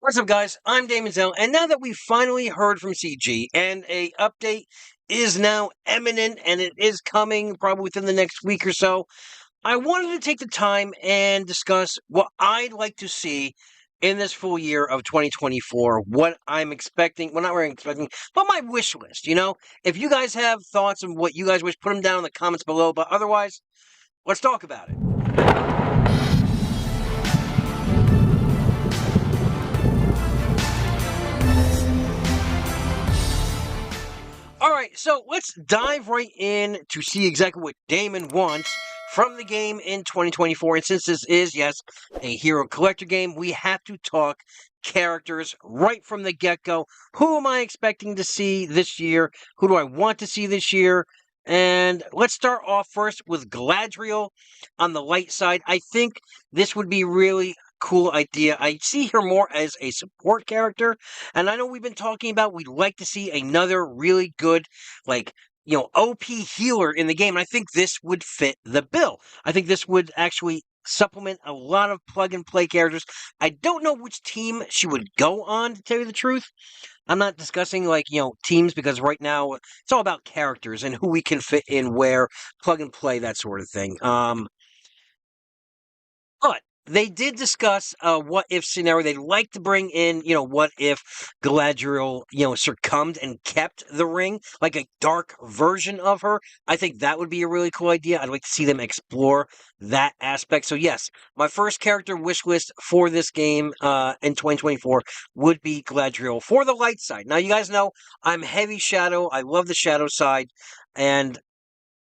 What's up, guys? I'm Daemonxel, and now that we've finally heard from CG, and a update is now imminent, and it is coming probably within the next week or so, I wanted to take the time and discuss what I'd like to see in this full year of 2024, what I'm expecting, well, not really expecting, but my wish list, If you guys have thoughts on what you guys wish, put them down in the comments below, but otherwise, let's talk about it. Alright, so let's dive right in to see exactly what Damon wants from the game in 2024. And since this is, yes, a hero collector game, we have to talk characters right from the get-go. Who am I expecting to see this year? Who do I want to see this year? And let's start off first with Galadriel on the light side. I think this would be really cool idea. I see her more as a support character, and I know we've been talking about we'd like to see another really good, OP healer in the game. And I think this would fit the bill. I think this would actually supplement a lot of plug-and-play characters. I don't know which team she would go on, to tell you the truth. I'm not discussing, teams, because right now it's all about characters and who we can fit in where, plug and play, that sort of thing. But they did discuss a what if scenario. They'd like to bring in, what if Galadriel, succumbed and kept the ring, like a dark version of her. I think that would be a really cool idea. I'd like to see them explore that aspect. So yes, my first character wish list for this game in 2024 would be Galadriel for the light side. Now, you guys know I'm heavy shadow. I love the shadow side, and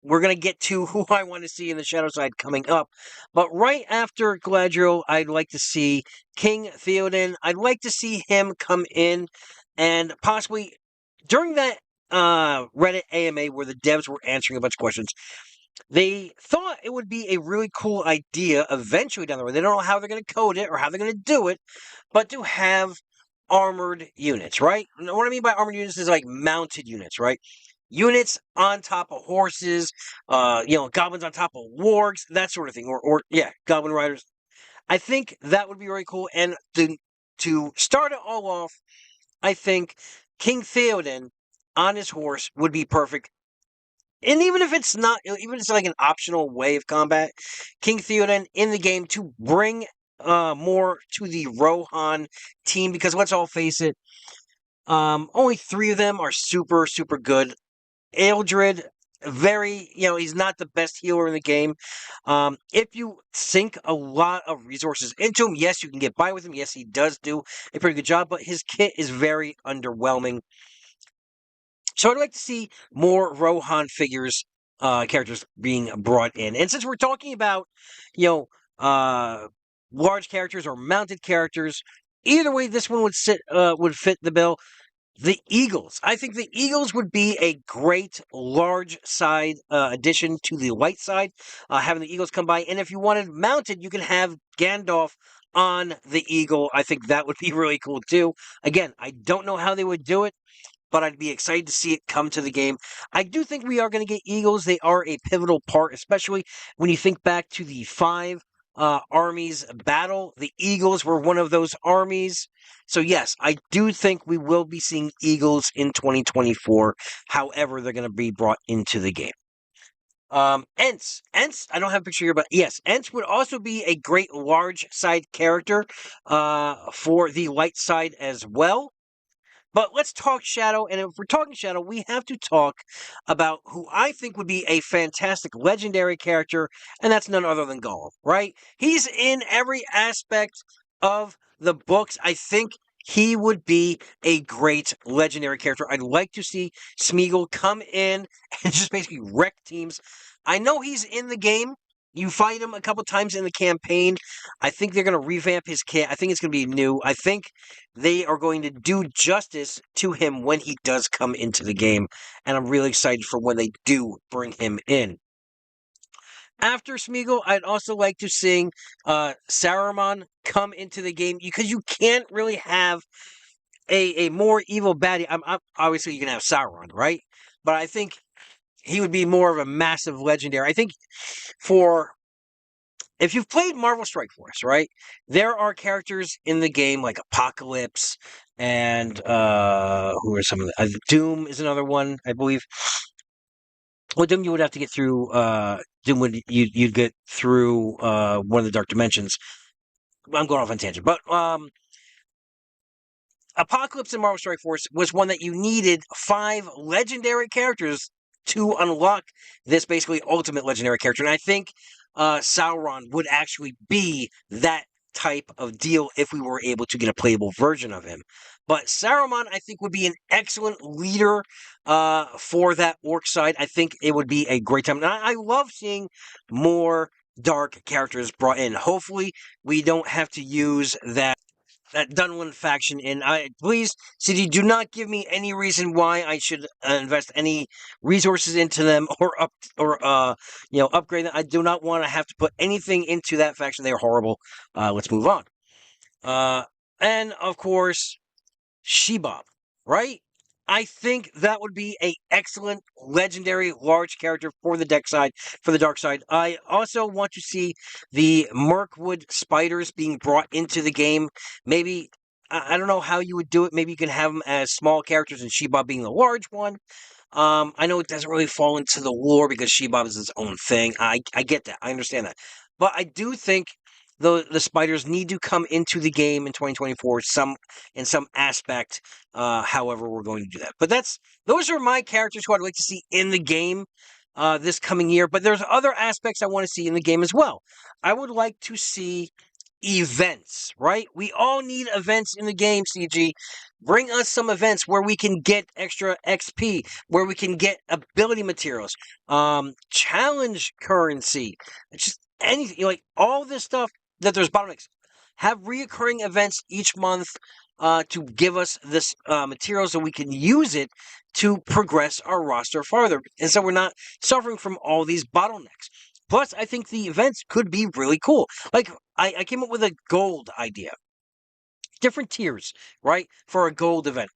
we're going to get to who I want to see in the shadow side coming up. But right after Galadriel, I'd like to see King Theoden. I'd like to see him come in and possibly, during that Reddit AMA where the devs were answering a bunch of questions, they thought it would be a really cool idea eventually down the road. They don't know how they're going to code it or how they're going to do it, but to have armored units, right? And what I mean by armored units is like mounted units, right? Units on top of horses, goblins on top of wargs, that sort of thing, or goblin riders. I think that would be really cool. And to start it all off, I think King Theoden on his horse would be perfect. And even if it's not, even if it's like an optional way of combat, King Theoden in the game to bring more to the Rohan team, because let's all face it, only 3 of them are super, super good. Eldred, he's not the best healer in the game. If you sink a lot of resources into him, yes, you can get by with him. Yes, he does do a pretty good job, but his kit is very underwhelming. So I'd like to see more Rohan characters being brought in. And since we're talking about, large characters or mounted characters, either way, this one would fit the bill. The Eagles. I think the Eagles would be a great large side addition to the light side, having the Eagles come by. And if you wanted mounted, you can have Gandalf on the Eagle. I think that would be really cool too. Again, I don't know how they would do it, but I'd be excited to see it come to the game. I do think we are going to get Eagles. They are a pivotal part, especially when you think back to the 5 armies battle. The Eagles were one of those armies. So yes, I do think we will be seeing Eagles in 2024, however they're going to be brought into the game. Ents, I don't have a picture here, but yes, Ents would also be a great large side character for the light side as well. But let's talk Shadow, and if we're talking Shadow, we have to talk about who I think would be a fantastic legendary character, and that's none other than Gollum, right? He's in every aspect of the books. I think he would be a great legendary character. I'd like to see Smeagol come in and just basically wreck teams. I know he's in the game. You fight him a couple times in the campaign. I think they're going to revamp his kit. I think it's going to be new. I think they are going to do justice to him when he does come into the game. And I'm really excited for when they do bring him in. After Smeagol, I'd also like to see Saruman come into the game, because you can't really have a more evil baddie. Obviously, you can have Sauron, right? But I think he would be more of a massive legendary. I think for if you've played Marvel Strike Force, right, there are characters in the game like Apocalypse and who are some of the Doom is another one, I believe. Well, Doom you would have to get through. Doom would you'd get through one of the Dark Dimensions. I'm going off on tangent, but Apocalypse in Marvel Strike Force was one that you needed 5 legendary characters to unlock this basically ultimate legendary character. And I think Sauron would actually be that type of deal if we were able to get a playable version of him. But Saruman, I think, would be an excellent leader for that orc side. I think it would be a great time. And I love seeing more dark characters brought in. Hopefully, we don't have to use that Dunwin faction in. Please, CD, do not give me any reason why I should invest any resources into them or upgrade them. I do not want to have to put anything into that faction. They are horrible. Let's move on. And of course, Shebop, right? I think that would be a excellent, legendary, large character for the deck side, for the dark side. I also want to see the Mirkwood spiders being brought into the game. Maybe, I don't know how you would do it. Maybe you can have them as small characters and Shebop being the large one. I know it doesn't really fall into the lore because Shebop is its own thing. I get that. I understand that. But I do think the spiders need to come into the game in 2024 in some aspect, however we're going to do that. But those are my characters who I'd like to see in the game this coming year. But there's other aspects I want to see in the game as well. I would like to see events, right? We all need events in the game, CG. Bring us some events where we can get extra XP, where we can get ability materials, challenge currency, just anything, like all this stuff that there's bottlenecks. Have reoccurring events each month to give us this material so we can use it to progress our roster farther. And so we're not suffering from all these bottlenecks. Plus, I think the events could be really cool. Like, I came up with a gold idea. Different tiers, right, for a gold event.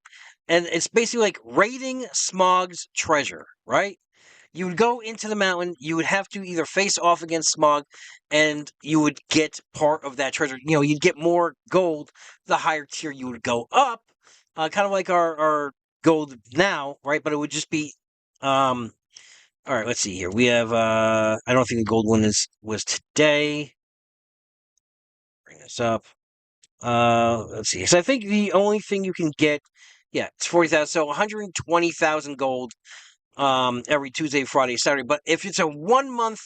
And it's basically like raiding Smog's treasure, right? You would go into the mountain, you would have to either face off against Smog, and you would get part of that treasure. You know, you'd get more gold the higher tier you would go up, kind of like our gold now, right? But it would just be, all right, let's see here. We have, I don't think the gold one was today. Bring this up. Let's see. So I think the only thing you can get, yeah, it's 40,000. So 120,000 gold every Tuesday, Friday, Saturday. But if it's a 1 month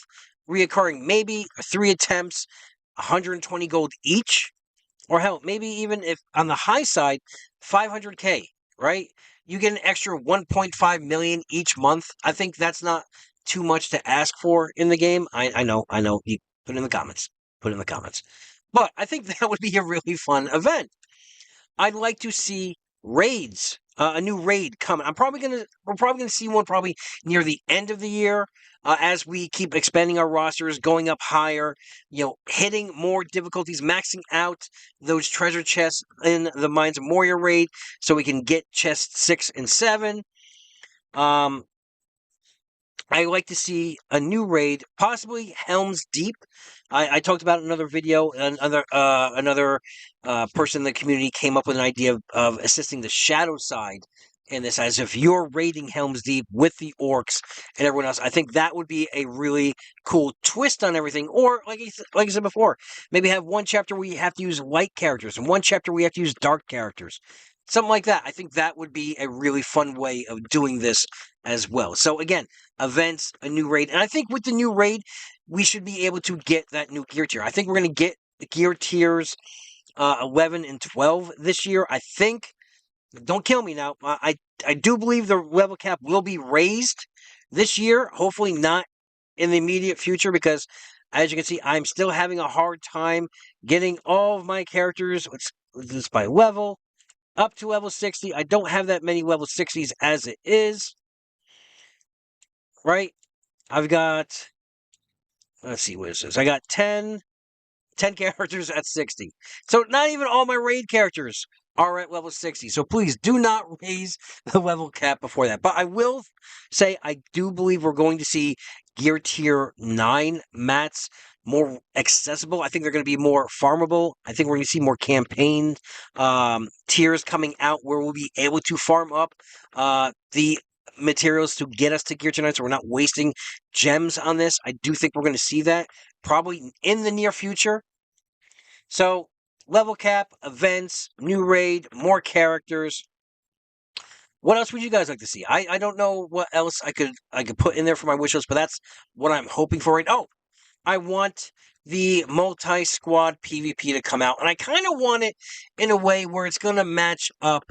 reoccurring, maybe 3 attempts, 120 gold each, or hell, maybe even if on the high side, 500k, right? You get an extra 1.5 million each month. I think that's not too much to ask for in the game. I know. You put it in the comments. Put it in the comments. But I think that would be a really fun event. I'd like to see raids, a new raid coming. We're probably gonna see one probably near the end of the year as we keep expanding our rosters, going up higher, hitting more difficulties, maxing out those treasure chests in the Mines of Moria raid, so we can get chests 6 and 7. I like to see a new raid, possibly Helm's Deep. I talked about it in another video. Another person in the community came up with an idea of assisting the shadow side in this, as if you're raiding Helm's Deep with the orcs and everyone else. I think that would be a really cool twist on everything. Or, like I said before, maybe have one chapter where you have to use light characters and one chapter where you have to use dark characters. Something like that. I think that would be a really fun way of doing this as well. So again, events, a new raid. And I think with the new raid, we should be able to get that new gear tier. I think we're going to get the gear tiers 11 and 12 this year. I think, don't kill me now, I do believe the level cap will be raised this year. Hopefully not in the immediate future, because as you can see, I'm still having a hard time getting all of my characters, let's do this by level, up to level 60. I don't have that many level 60s as it is. Right? I've got, let's see, what is this? I got 10 characters at 60. So not even all my raid characters are at level 60. So please do not raise the level cap before that. But I will say I do believe we're going to see gear tier 9 mats more accessible. I think they're going to be more farmable. I think we're going to see more campaign tiers coming out where we'll be able to farm up the materials to get us to gear tier 9, so we're not wasting gems on this. I do think we're going to see that probably in the near future. So, level cap, events, new raid, more characters. What else would you guys like to see? I don't know what else I could put in there for my wish list, but that's what I'm hoping for right. Oh, I want the multi-squad PvP to come out, and I kind of want it in a way where it's going to match up.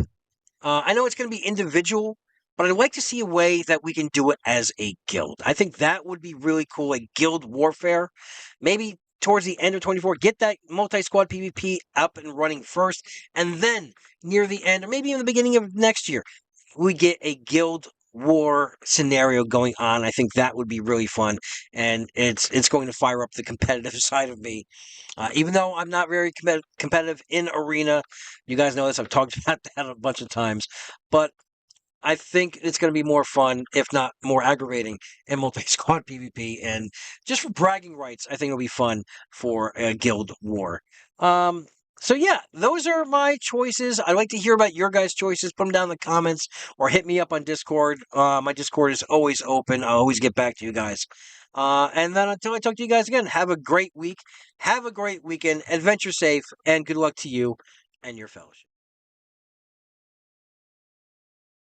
I know it's going to be individual, but I'd like to see a way that we can do it as a guild. I think that would be really cool, like guild warfare. Maybe towards the end of 24, get that multi-squad PvP up and running first, and then near the end, or maybe in the beginning of next year, we get a guild war scenario going on. I think that would be really fun, and it's going to fire up the competitive side of me. Even though I'm not very competitive in arena, you guys know this. I've talked about that a bunch of times, but I think it's going to be more fun, if not more aggravating, in multi-squad PvP. And just for bragging rights, I think it'll be fun for a guild war. So yeah, those are my choices. I'd like to hear about your guys' choices. Put them down in the comments or hit me up on Discord. My Discord is always open. I'll always get back to you guys. And then until I talk to you guys again, have a great week. Have a great weekend. Adventure safe, and good luck to you and your fellowship.